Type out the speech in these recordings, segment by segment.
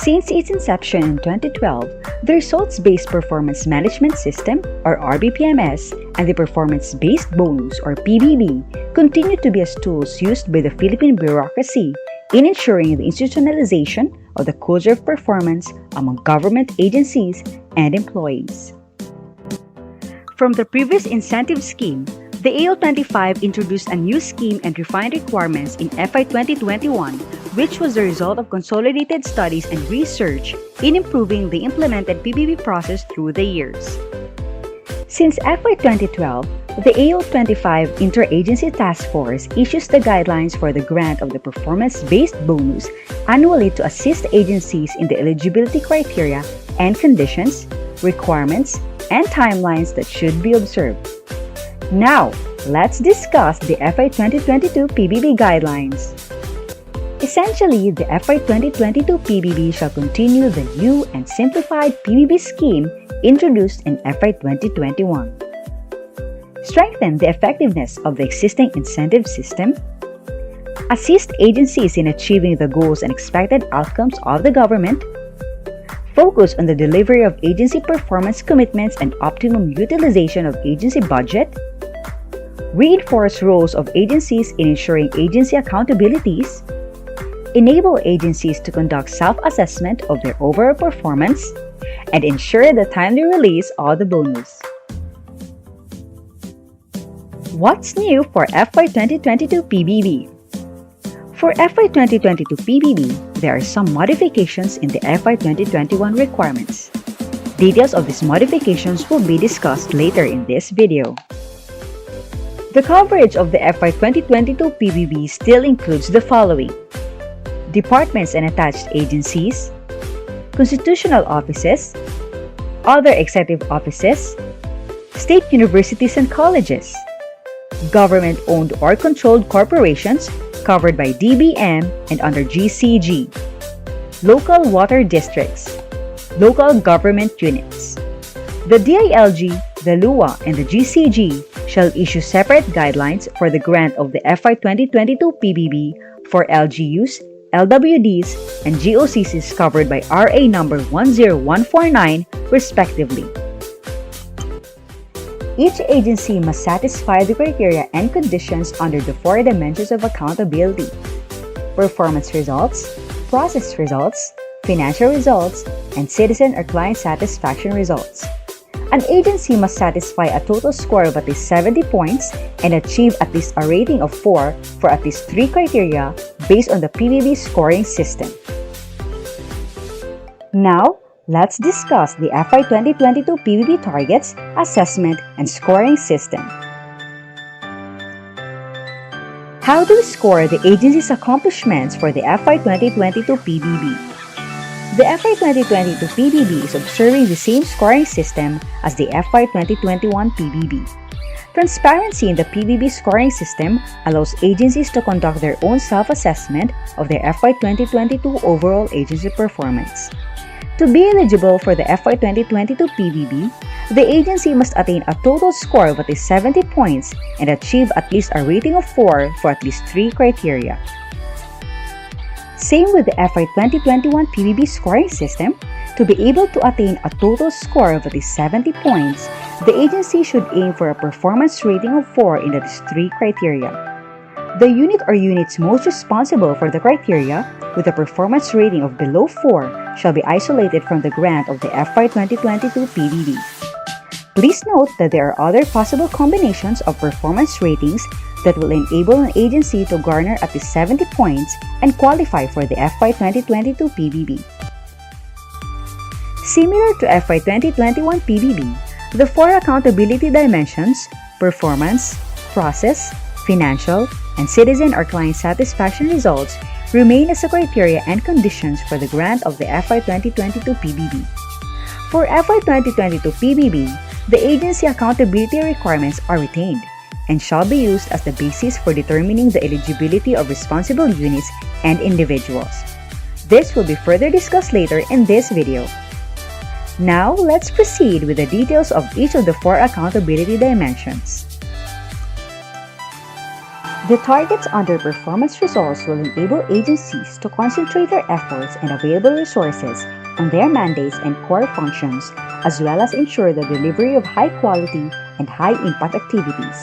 Since its inception in 2012, the Results-Based Performance Management System, or RBPMS, and the Performance-Based Bonus, or PBB, continue to be as tools used by the Philippine bureaucracy in ensuring the institutionalization of the culture of performance among government agencies and employees. From the previous incentive scheme, the AO25 introduced a new scheme and refined requirements in FY 2021, which was the result of consolidated studies and research in improving the implemented PBB process through the years. Since FY 2012, the AO25 Interagency Task Force issues the guidelines for the grant of the performance-based bonus annually to assist agencies in the eligibility criteria and conditions, requirements, and timelines that should be observed. Now, let's discuss the FY 2022 PBB guidelines. Essentially, the FY 2022 PBB shall continue the new and simplified PBB scheme introduced in FY 2021. Strengthen the effectiveness of the existing incentive system. Assist agencies in achieving the goals and expected outcomes of the government. Focus on the delivery of agency performance commitments and optimum utilization of agency budget. Reinforce roles of agencies in ensuring agency accountabilities. Enable agencies to conduct self-assessment of their overall performance, and ensure the timely release of the bonus. What's new for FY 2022 PBB? For FY 2022 PBB, there are some modifications in the FY 2021 requirements. Details of these modifications will be discussed later in this video. The coverage of the FY 2022 PBB still includes the following: departments and attached agencies, constitutional offices, other executive offices, state universities and colleges, government-owned or controlled corporations covered by DBM and under GCG, local water districts, local government units. The DILG, the LUA, and the GCG shall issue separate guidelines for the grant of the FY 2022 PBB for LGUs, LWDs, and GOCCs covered by RA number 10149, respectively. Each agency must satisfy the criteria and conditions under the 4 dimensions of accountability: performance results, process results, financial results, and citizen or client satisfaction results. An agency must satisfy a total score of at least 70 points and achieve at least a rating of 4 for at least 3 criteria based on the PBB scoring system. Now, let's discuss the FY 2022 PBB targets, assessment, and scoring system. How do we score the agency's accomplishments for the FY 2022 PBB? The FY 2022 PBB is observing the same scoring system as the FY 2021 PBB. Transparency in the PBB scoring system allows agencies to conduct their own self-assessment of their FY 2022 overall agency performance. To be eligible for the FY 2022 PBB, the agency must attain a total score of at least 70 points and achieve at least a rating of 4 for at least 3 criteria. Same with the FY 2021 PBB scoring system. To be able to attain a total score of at least 70 points, the agency should aim for a performance rating of 4 in at least 3 criteria. The unit or units most responsible for the criteria with a performance rating of below 4 shall be isolated from the grant of the FY 2022 PBB. Please note that there are other possible combinations of performance ratings that will enable an agency to garner at least 70 points and qualify for the FY 2022 PBB. Similar to FY 2021 PBB, the 4 accountability dimensions, performance, process, financial, and citizen or client satisfaction results remain as the criteria and conditions for the grant of the FY 2022 PBB. For FY 2022 PBB, the agency accountability requirements are retained and shall be used as the basis for determining the eligibility of responsible units and individuals. This will be further discussed later in this video. Now, let's proceed with the details of each of the 4 accountability dimensions. The targets under performance results will enable agencies to concentrate their efforts and available resources on their mandates and core functions, as well as ensure the delivery of high-quality and high-impact activities.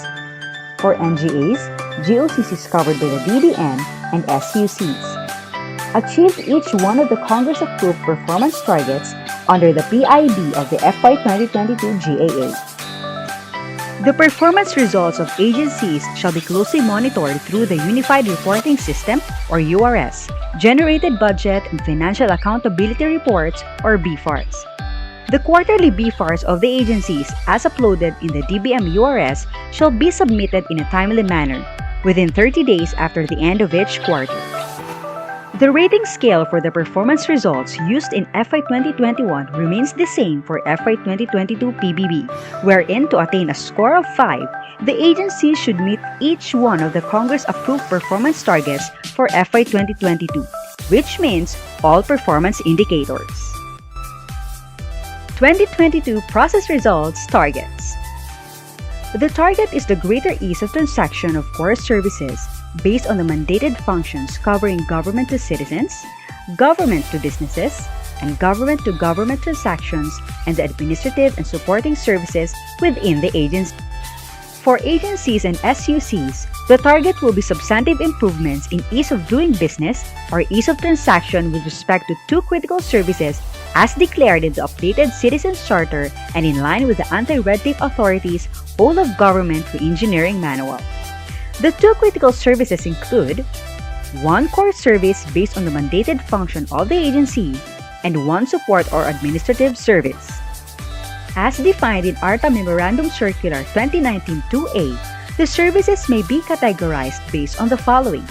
For NGAs, GOCCs covered by the DBM and SUCs achieved each one of the Congress-approved performance targets under the PIB of the FY 2022 GAA. The performance results of agencies shall be closely monitored through the Unified Reporting System, or URS, Generated Budget and Financial Accountability Reports, or BFARS. The quarterly BFARS of the agencies, as uploaded in the DBM URS, shall be submitted in a timely manner, within 30 days after the end of each quarter. The rating scale for the performance results used in FY 2021 remains the same for FY 2022 PBB, wherein to attain a score of 5, the agency should meet each one of the Congress-approved performance targets for FY 2022, which means all performance indicators. 2022 Process Results Targets. The target is the greater ease of transaction of core services based on the mandated functions covering government to citizens, government to businesses, and government to government transactions and the administrative and supporting services within the agency. For agencies and SUCs, the target will be substantive improvements in ease of doing business or ease of transaction with respect to two critical services as declared in the updated Citizens Charter and in line with the Anti-Red Tape Authority's Whole of Government Re-engineering Manual. The two critical services include one core service based on the mandated function of the agency and one support or administrative service. As defined in ARTA Memorandum Circular 2019-2A, the services may be categorized based on the following.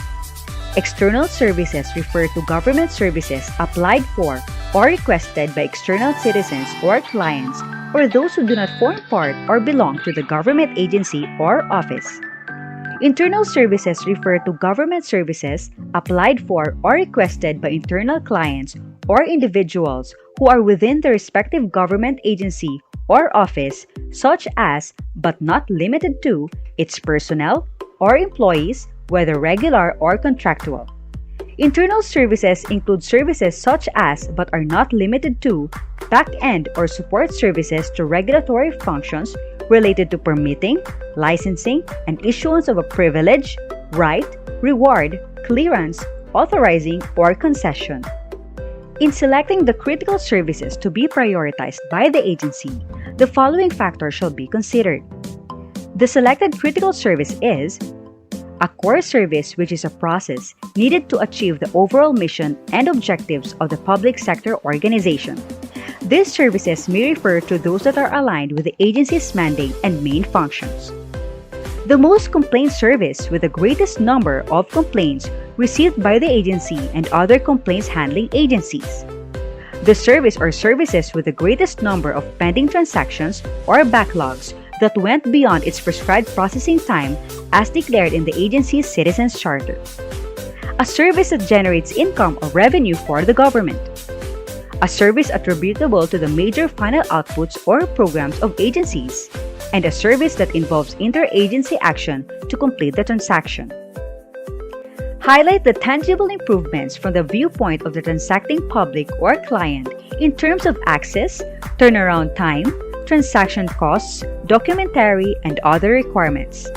External services refer to government services applied for or requested by external citizens or clients or those who do not form part or belong to the government agency or office. Internal services refer to government services applied for or requested by internal clients or individuals who are within the respective government agency or office, such as, but not limited to, its personnel or employees, whether regular or contractual. Internal services include services such as, but are not limited to, back-end or support services to regulatory functions related to permitting, licensing, and issuance of a privilege, right, reward, clearance, authorizing, or concession. In selecting the critical services to be prioritized by the agency, the following factors shall be considered. The selected critical service is a core service, which is a process needed to achieve the overall mission and objectives of the public sector organization. These services may refer to those that are aligned with the agency's mandate and main functions. The most complaint service with the greatest number of complaints received by the agency and other complaints handling agencies. The service or services with the greatest number of pending transactions or backlogs that went beyond its prescribed processing time as declared in the agency's Citizens Charter. A service that generates income or revenue for the government. A service attributable to the major final outputs or programs of agencies, and a service that involves interagency action to complete the transaction. Highlight the tangible improvements from the viewpoint of the transacting public or client in terms of access, turnaround time, transaction costs, documentary, and other requirements.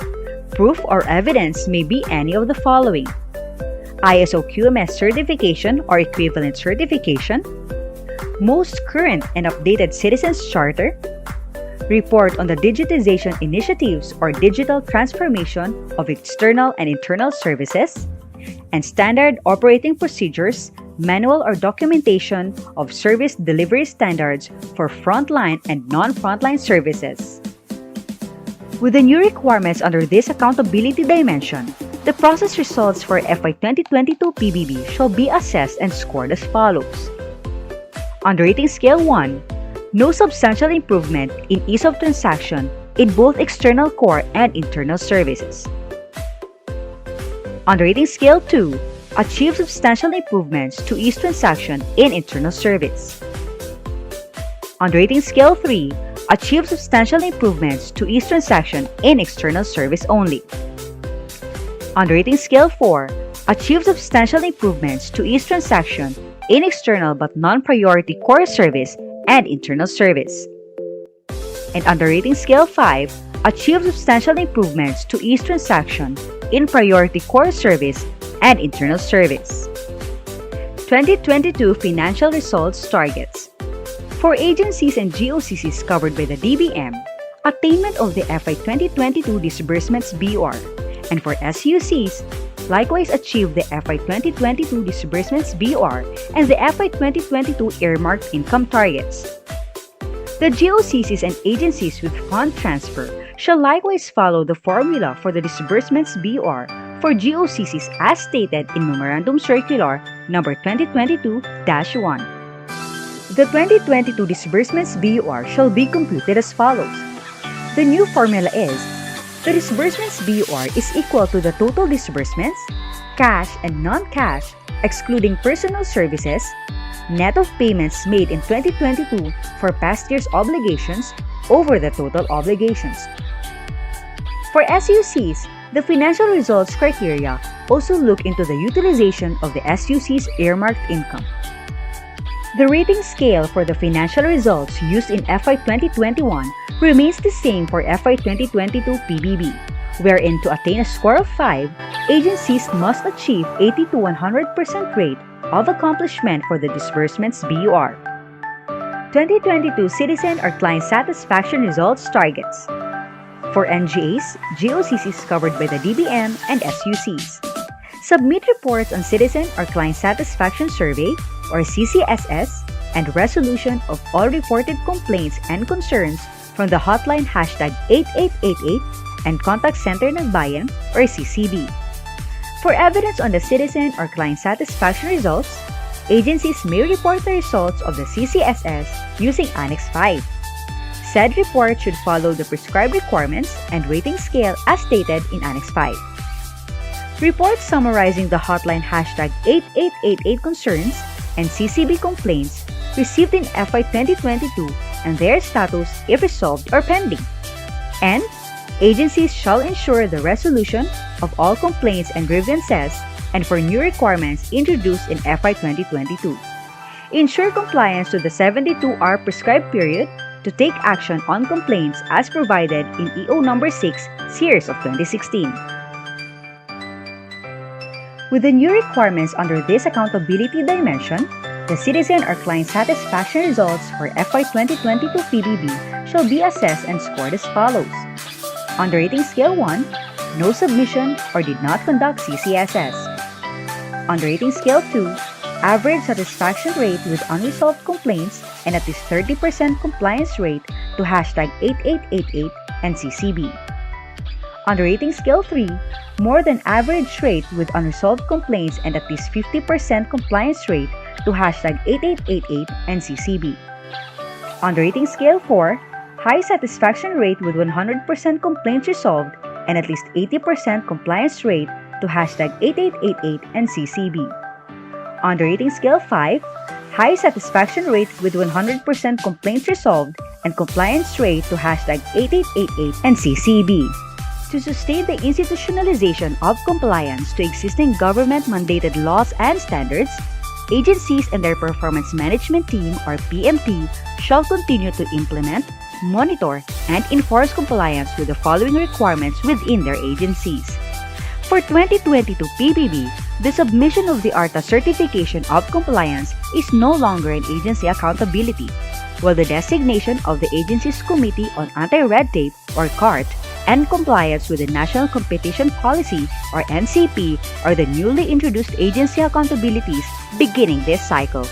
Proof or evidence may be any of the following: ISO QMS certification or equivalent certification, most current and updated Citizens Charter, report on the digitization initiatives or digital transformation of external and internal services, and standard operating procedures, manual or documentation of service delivery standards for frontline and non-frontline services. With the new requirements under this accountability dimension, the process results for FY 2022 PBB shall be assessed and scored as follows. On the rating scale 1, no substantial improvement in ease of transaction in both external core and internal services. On the rating scale 2, achieve substantial improvements to ease transaction in internal service. On the rating scale 3, achieve substantial improvements to ease transaction in external service only. On the rating scale 4, achieve substantial improvements to each transaction in external but non-priority core service and internal service. And on the rating scale 5, achieve substantial improvements to each transaction in priority core service and internal service. 2022 Financial Results Targets. For agencies and GOCCs covered by the DBM, attainment of the FY 2022 disbursements BOR, and for SUCs, likewise achieve the FY 2022 disbursements BOR and the FY 2022 earmarked income targets. The GOCCs and agencies with fund transfer shall likewise follow the formula for the disbursements BOR for GOCCs as stated in Memorandum Circular number 2022-1. The 2022 disbursements BOR shall be computed as follows. The new formula is: the disbursements BOR is equal to the total disbursements, cash and non-cash, excluding personal services, net of payments made in 2022 for past year's obligations over the total obligations. For SUCs, the financial results criteria also look into the utilization of the SUC's earmarked income. The rating scale for the financial results used in FY 2021 remains the same for FY 2022 PBB, wherein to attain a score of 5, agencies must achieve 80 to 100% rate of accomplishment for the disbursements BOR. 2022 Citizen or Client Satisfaction Results Targets. For NGAs, GOCCs covered by the DBM, and SUCs, submit reports on Citizen or Client Satisfaction Survey or CCSS and resolution of all reported complaints and concerns from the hotline hashtag 8888 and Contact Center Nagbayan or CCB. For evidence on the Citizen or Client Satisfaction results, agencies may report the results of the CCSS using Annex 5. Said report should follow the prescribed requirements and rating scale as stated in Annex 5. Reports summarizing the hotline hashtag 8888 concerns and CCB complaints received in FY 2022 and their status if resolved or pending. And agencies shall ensure the resolution of all complaints and grievances and for new requirements introduced in FY 2022. Ensure compliance to the 72-hour prescribed period to take action on complaints as provided in EO number 6, Series of 2016. With the new requirements under this accountability dimension, the Citizen or Client Satisfaction results for FY 2022 PBB shall be assessed and scored as follows. On the rating scale 1, no submission or did not conduct CCSS. On the rating scale 2, average satisfaction rate with unresolved complaints and at least 30% compliance rate to hashtag 8888 and CCB. On the rating scale 3, more than average rate with unresolved complaints and at least 50% compliance rate to hashtag 8888 and CCB. On the rating scale 4, high satisfaction rate with 100% complaints resolved and at least 80% compliance rate to hashtag 8888 and CCB. On the rating scale 5, high satisfaction rate with 100% complaints resolved and compliance rate to hashtag 8888 and CCB. To sustain the institutionalization of compliance to existing government-mandated laws and standards, agencies and their performance management team or PMT shall continue to implement, monitor, and enforce compliance with the following requirements within their agencies. For 2022 PBB, the submission of the ARTA certification of compliance is no longer an agency accountability, while the designation of the agency's Committee on Anti-Red Tape or CART and compliance with the National Competition Policy or NCP are the newly introduced agency accountabilities beginning this cycle.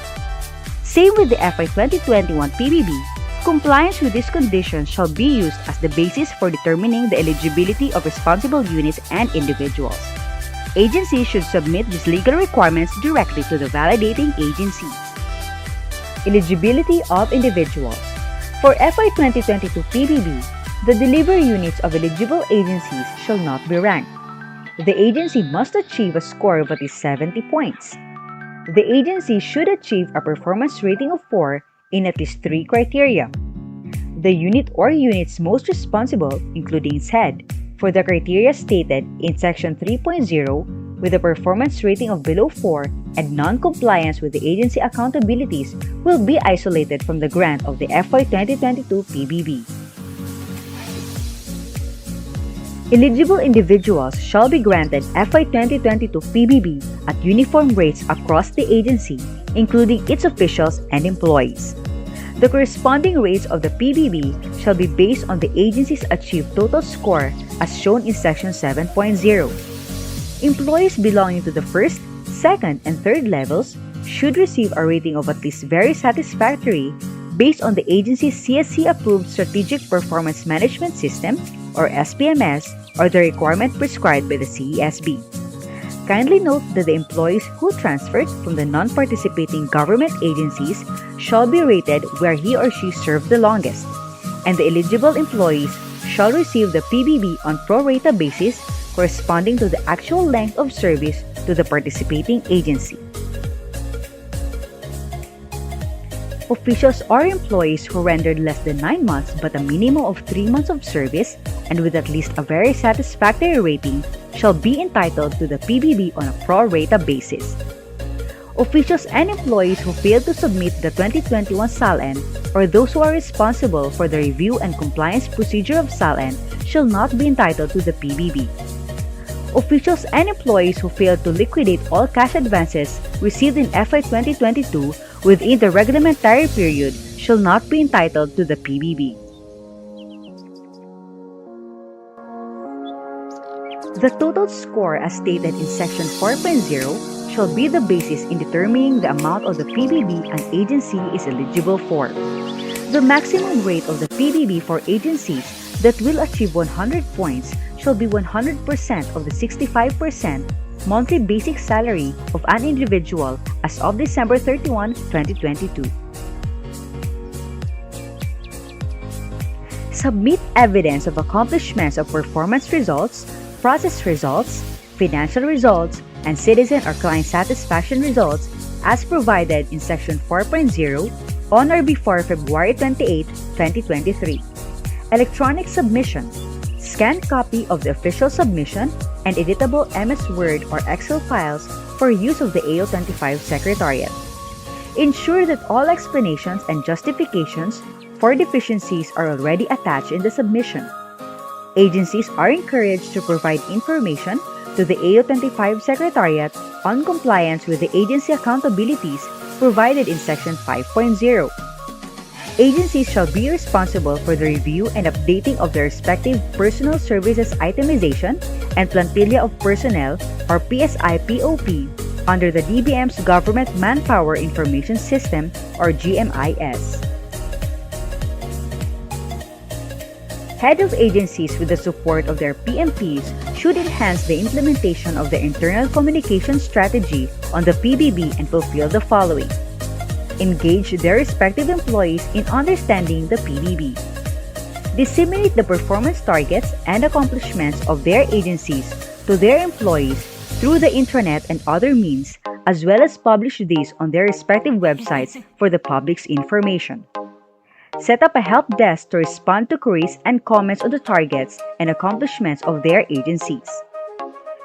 Same with the FY 2021 PBB, compliance with these conditions shall be used as the basis for determining the eligibility of responsible units and individuals. Agencies should submit these legal requirements directly to the validating agencies. Eligibility of individuals. For FY 2022 PBB, the delivery units of eligible agencies shall not be ranked. The agency must achieve a score of at least 70 points. The agency should achieve a performance rating of 4 in at least 3 criteria. The unit or units most responsible, including its head, for the criteria stated in Section 3.0 with a performance rating of below 4 and non-compliance with the agency accountabilities will be isolated from the grant of the FY 2022 PBB. Eligible individuals shall be granted FY 2022 PBB at uniform rates across the agency, including its officials and employees. The corresponding rates of the PBB shall be based on the agency's achieved total score as shown in Section 7.0. Employees belonging to the first, second, and third levels should receive a rating of at least very satisfactory based on the agency's CSC-approved Strategic Performance Management System or SPMS or the requirement prescribed by the CESB. Kindly note that the employees who transferred from the non-participating government agencies shall be rated where he or she served the longest, and the eligible employees shall receive the PBB on pro rata basis corresponding to the actual length of service to the participating agency. Officials or employees who rendered less than 9 months but a minimum of 3 months of service and with at least a very satisfactory rating shall be entitled to the PBB on a pro rata basis. Officials and employees who failed to submit the 2021 SALN or those who are responsible for the review and compliance procedure of SALN shall not be entitled to the PBB. Officials and employees who failed to liquidate all cash advances received in FY 2022 within the reglementary period shall not be entitled to the PBB. The total score as stated in Section 4.0 shall be the basis in determining the amount of the PBB an agency is eligible for. The maximum rate of the PBB for agencies that will achieve 100 points shall be 100% of the 65% monthly basic salary of an individual as of December 31, 2022. Submit evidence of accomplishments of performance results, process results, financial results, and citizen or client satisfaction results as provided in Section 4.0 on or before February 28, 2023. Electronic submission. Scanned copy of the official submission and editable MS Word or Excel files for use of the AO25 Secretariat. Ensure that all explanations and justifications for deficiencies are already attached in the submission. Agencies are encouraged to provide information to the AO25 Secretariat on compliance with the agency accountabilities provided in Section 5.0. Agencies shall be responsible for the review and updating of their respective personal services itemization and plantilla of personnel or PSI-POP under the DBM's Government Manpower Information System or GMIS. Head of agencies with the support of their PMPs should enhance the implementation of the internal communication strategy on the PBB and fulfill the following. Engage their respective employees in understanding the PBB. Disseminate the performance targets and accomplishments of their agencies to their employees through the intranet and other means, as well as publish these on their respective websites for the public's information. Set up a help desk to respond to queries and comments on the targets and accomplishments of their agencies.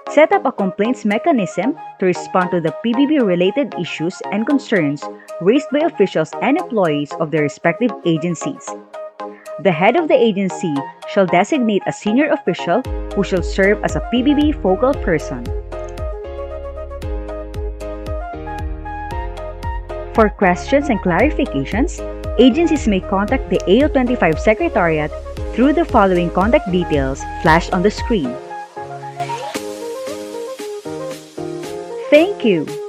Set up a complaints mechanism to respond to the PBB-related issues and concerns raised by officials and employees of their respective agencies. The head of the agency shall designate a senior official who shall serve as a PBB focal person. For questions and clarifications, agencies may contact the AO25 Secretariat through the following contact details flashed on the screen. Thank you!